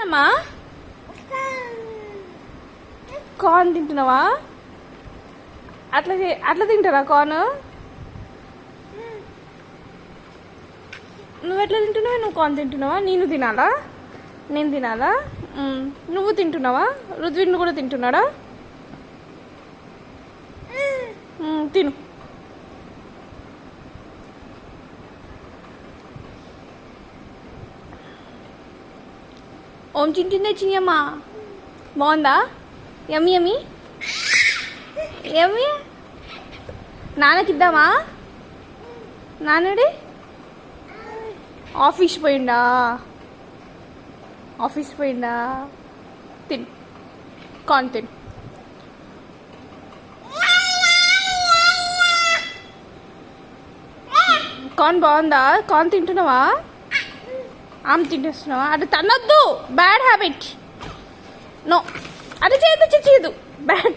అమ్మా కార్న్ తింటున్నావా? అట్లా తింటారా కార్న్? నువ్వు ఎట్లా తింటున్నావా? నువ్వు కార్న్ తింటున్నావా? నేను తినాలా? నువ్వు తింటున్నావా? రుద్విన్ కూడా తింటున్నాడా? తిను. ఓం తింటుందే చిన్నమ్మా. బాగుందా? యమ్మీ యమ్మీ యమ్మీ. నాన్నకిద్దామా? నాన్నడి ఆఫీస్ పోయిండా? తిను కార్న్ తిను. కార్న్ బాగుందా? కార్న్ తింటున్నావా? ఆమె తింటేస్తున్నావా? అటు తనొద్దు, బ్యాడ్ హ్యాబిట్. నో, అది చేయదు బ్యాడ్.